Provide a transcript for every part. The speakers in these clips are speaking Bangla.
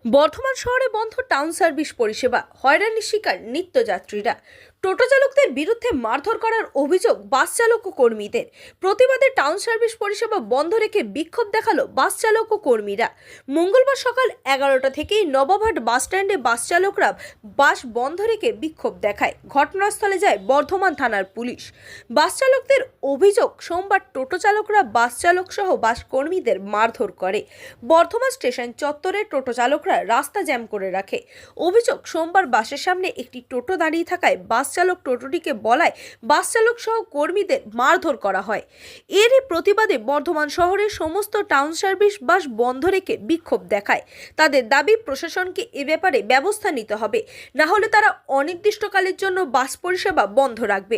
বর্ধমান শহরে বন্ধ টাউন সার্ভিস পরিষেবা, হয়রানির শিকার নিত্যযাত্রীরা। টোটো চালকদের বিরুদ্ধে মারধর করার অভিযোগ বাস চালক ও কর্মীদের। প্রতিবাদে টাউন সার্ভিস পরিষেবা বন্ধ রেখে বিক্ষোভ দেখালো বাস চালক ও কর্মীরা। মঙ্গলবার সকাল 11টা থেকেই নবাবহাট বাস স্ট্যান্ডে বাস চালকরা বাস বন্ধ রেখে বিক্ষোভ দেখায়। ঘটনাস্থলে যায় বর্ধমান থানার পুলিশ। বাস চালকদের অভিযোগ, সোমবার টোটো চালকরা বাস চালক সহ বাস কর্মীদের মারধর করে। বর্ধমান স্টেশন চত্বরে টোটো চালকরা রাস্তা জ্যাম করে রাখে। অভিযোগ, সোমবার বাসের সামনে একটি টোটো দাঁড়িয়ে থাকায় বাস চালক টোটোটিকে বলায় বাস চালক সহ কর্মীদের মারধর করা হয়। এরই প্রতিবাদে বর্ধমান শহরের সমস্ত টাউন সার্ভিস বাস বন্ধ রেখে বিক্ষোভ দেখায়। তাদের দাবি, প্রশাসনকে এ ব্যাপারে ব্যবস্থা নিতে হবে, না হলে তারা অনির্দিষ্টকালের জন্য বাস পরিষেবা বন্ধ রাখবে।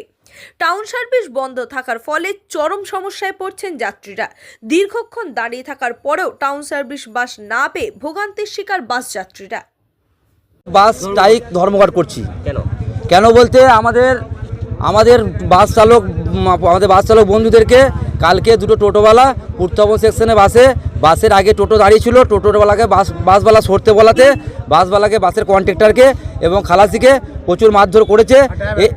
টাউন সার্ভিস বন্ধ থাকার ফলে চরম সমস্যায় পড়ছেন যাত্রীরা। দীর্ঘক্ষণ দাঁড়িয়ে থাকার পরেও টাউন সার্ভিস বাস না পেয়ে ভোগান্তির শিকার বাস যাত্রীরা। বাস স্ট্রাইক ধর্মঘট করছি। কেন বলতে আমাদের বাস চালক বন্ধুদেরকে কালকে দুটো টোটোওয়ালা উত্তম সেকশনে বাসের আগে টোটো দাঁড়িয়ে ছিল। টোটোওয়ালাকে বাসওয়ালা সরতে বলাতে বাসওয়ালাকে, বাসের কন্ট্রাক্টরকে এবং খালাসিকে প্রচুর মারধর করেছে।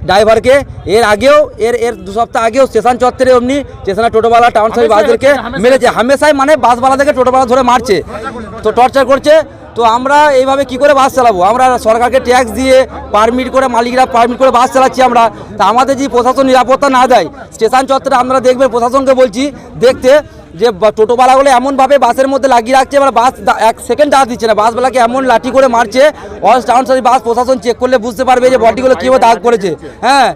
ড্রাইভারকে এর আগেও এর 2 সপ্তাহ আগেও স্টেশন চত্বরে অমনি স্টেশনে টোটোওয়ালা টাউন সার্ভিস বাসদেরকে মেরেছে। হামেশাই বাসওয়ালাদেরকে টোটোওয়ালা ধরে মারছে, তো টর্চার করছে। তো আমরা এইভাবে কি করে বাস চালাবো? আমরা সরকারকে ট্যাক্স দিয়ে পারমিট করে, মালিকরা পারমিট করে বাস চালাচ্ছি আমরা। তা আমাদের যে প্রশাসন নিরাপত্তা না দেয়, স্টেশন চত্বরে আপনারা দেখবেন, প্রশাসনকে বলছি দেখতে, যে টোটোওয়ালাগুলো এমনভাবে বাসের মধ্যে লাগিয়ে রাখছে, এবার বাস 1 সেকেন্ড দাঁড় দিচ্ছে না, বাসওয়ালাকে এমন লাঠি করে মারছে। টাউন সার্ভিস বাস প্রশাসন চেক করলে বুঝতে পারবে যে বডিগুলো কীভাবে দাগ করেছে। হ্যাঁ,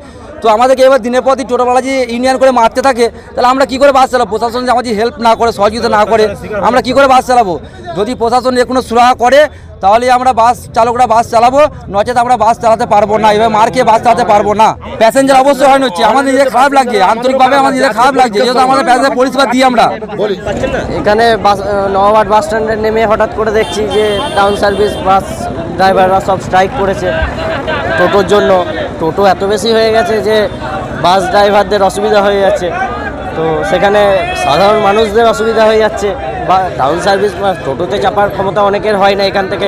তো আমাদেরকে এবার দিনের পর দিন টোটোওয়ালা যে ইউনিয়ন করে মারতে থাকে, তাহলে আমরা কী করে বাস চালাবো? প্রশাসন যে আমাদের হেল্প না করে, সহযোগিতা না করে, আমরা কী করে বাস চালাবো? যদি প্রশাসন এর কোনো সুরাহা করে তাহলে আমরা বাস চালকরা বাস চালাবো, নচেত আমরা বাস চালাতে পারবো না। এবার মার খেয়ে বাস চালাতে পারবো না। প্যাসেঞ্জার অবশ্যই হয়নি হচ্ছে, আমাদের নিজের খারাপ লাগছে, আন্তরিকভাবে আমাদের নিজের খারাপ লাগছে, যেহেতু আমাদের প্যাসেঞ্জার পরিষেবা দিই আমরা। এখানে নবাবহাট বাস স্ট্যান্ডে নেমে হঠাৎ করে দেখছি যে টাউন সার্ভিস বাস ড্রাইভাররা সব স্ট্রাইক করেছে টোটোর জন্য। টোটো এত বেশি হয়ে গেছে যে বাস ড্রাইভারদের অসুবিধা হয়ে যাচ্ছে, তো সেখানে সাধারণ মানুষদের অসুবিধা হয়ে যাচ্ছে। বা টাউন সার্ভিস বা টোটোতে চাপার ক্ষমতা অনেকের হয় না, এখান থেকে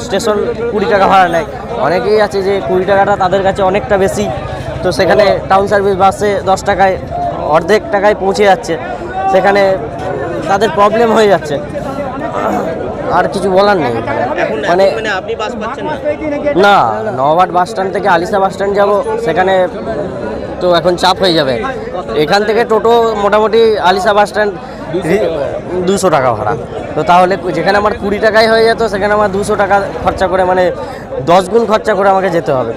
স্টেশন 20 টাকা ভাড়া নেয়। অনেকেই আছে যে 20 টাকাটা তাদের কাছে অনেকটা বেশি, তো সেখানে টাউন সার্ভিস বাসে 10 টাকায়, অর্ধেক টাকায় পৌঁছে যাচ্ছে, সেখানে তাদের প্রবলেম হয়ে যাচ্ছে। আর কিছু বলার নেই। মানে আপনি বাস পাচ্ছেন না, নবাবহাট বাস স্ট্যান্ড থেকে আলিশা বাস স্ট্যান্ড যাবো, সেখানে তো এখন চাপ হয়ে যাবে। এখান থেকে টোটো মোটামুটি আলিশা বাস স্ট্যান্ড 200 টাকা ভাড়া, তো তাহলে যেখানে আমার 20 টাকায় হয়ে যেত, সেখানে আমার 200 টাকা খরচা করে, মানে 10 গুণ খরচা করে আমাকে যেতে হবে।